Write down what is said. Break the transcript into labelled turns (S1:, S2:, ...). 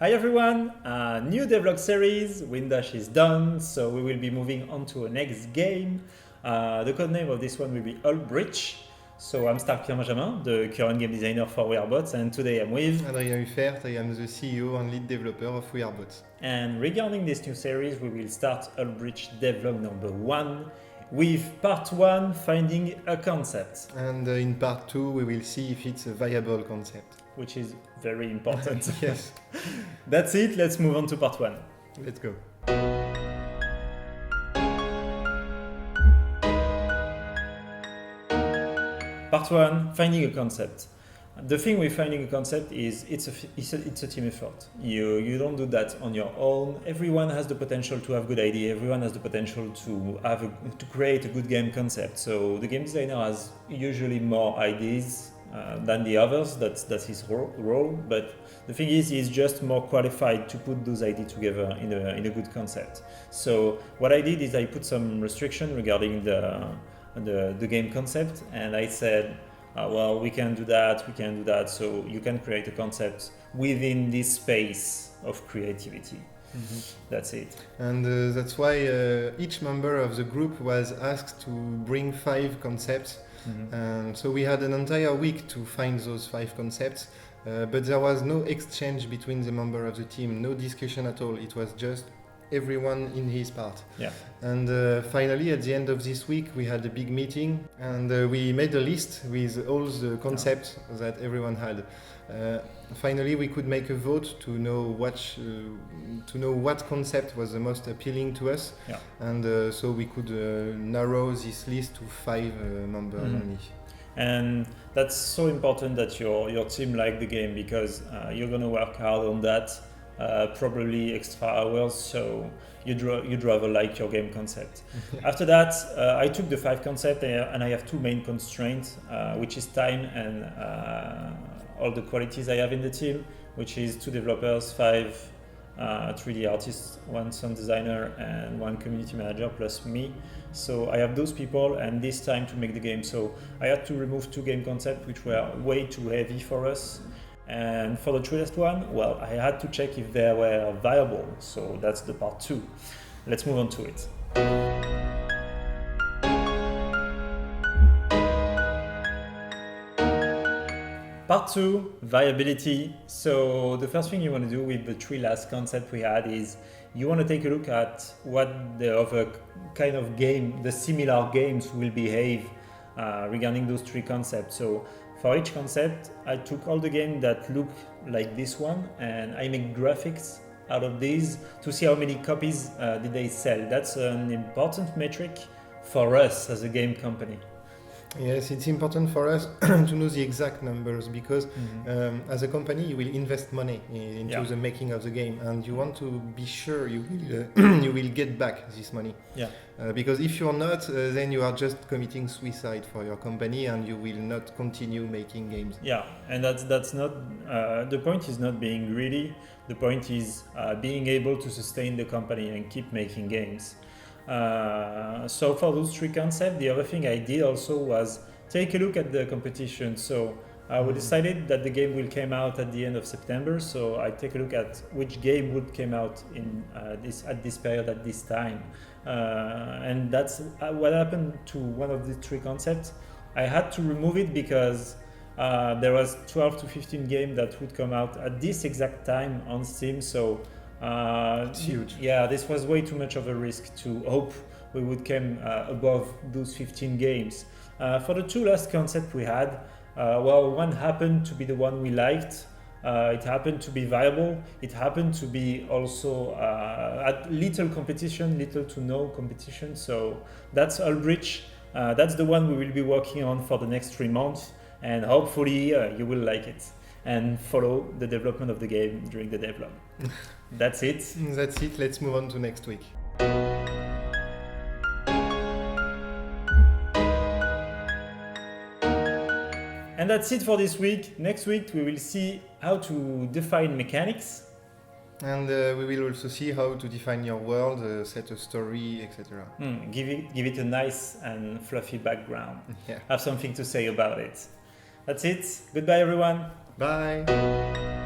S1: Hi everyone, new devlog series, Windash is done, so we will be moving on to a next game. The code name of this one will be Ulbrich. So I'm Stark Pierre-Benjamin, the current game designer for WeAreBots, and today I'm with
S2: Adrien Huffert, I am the CEO and lead developer of WeAreBots.
S1: And regarding this new series, we will start Ulbrich devlog number 1 with part 1, finding a concept.
S2: And in part 2 we will see if it's a viable concept.
S1: Which is very important.
S2: Yes.
S1: That's it, let's move on to part 1.
S2: Let's go.
S1: Part 1, finding a concept. The thing with finding a concept is it's a team effort. You don't do that on your own. Everyone has the potential to have good idea. Everyone has the potential to create a good game concept. So the game designer has usually more ideas than the others. That's his role. But the thing is, he's just more qualified to put those ideas together in a good concept. So what I did is I put some restriction regarding the game concept, and I said, well, we can do that, so you can create a concept within this space of creativity. Mm-hmm. That's it.
S2: And that's why each member of the group was asked to bring 5 concepts. Mm-hmm. And so we had an entire week to find those 5 concepts, but there was no exchange between the members of the team, no discussion at all. It was just everyone in his part.
S1: Yeah.
S2: And finally, at the end of this week, we had a big meeting, and we made a list with all the concepts that everyone had. Finally, we could make a vote to know what concept was the most appealing to us.
S1: Yeah.
S2: And so we could narrow this list to 5 members only.
S1: And that's so important that your team like the game, because you're gonna work hard on that. Probably extra hours, so you'd rather like your game concept. After that, I took the 5 concepts, and I have 2 main constraints, which is time and all the qualities I have in the team, which is 2 developers, 5 3D artists, 1 sound designer, and 1 community manager plus me. So I have those people and this time to make the game. So I had to remove 2 game concepts which were way too heavy for us. And for the 3 last one, well, I had to check if they were viable, so that's the part 2. Let's move on to it. Part 2, viability. So the first thing you want to do with the 3 last concept we had is you want to take a look at what the other kind of game, the similar games will behave regarding those 3 concepts. So for each concept, I took all the games that look like this one, and I make graphics out of these to see how many copies did they sell. That's an important metric for us as a game company.
S2: Yes, it's important for us to know the exact numbers, because as a company you will invest money into the making of the game, and you want to be sure you will get back this money. Yeah. Because if you're not, then you are just committing suicide for your company, and you will not continue making games.
S1: Yeah, and that's not the point. Is not being greedy. The point is being able to sustain the company and keep making games. So for those 3 concepts, the other thing I did also was take a look at the competition. So we decided that the game will come out at the end of September. So I take a look at which game would come out in at this period at this time, and that's what happened to one of the 3 concepts. I had to remove it because there was 12 to 15 games that would come out at this exact time on Steam. So.
S2: It's huge.
S1: Yeah, this was way too much of a risk to hope we would come above those 15 games. For the 2 last concepts we had, well, one happened to be the one we liked. It happened to be viable. It happened to be also at little competition, little to no competition. So that's Ulbrich. That's the one we will be working on for the next 3 months, and hopefully you will like it and follow the development of the game during the devlog. That's it.
S2: That's it. Let's move on to next week.
S1: And that's it for this week. Next week we will see how to define mechanics.
S2: And we will also see how to define your world, set a story, etc.
S1: Give it a nice and fluffy background.
S2: Yeah.
S1: Have something to say about it. That's it. Goodbye everyone.
S2: Bye.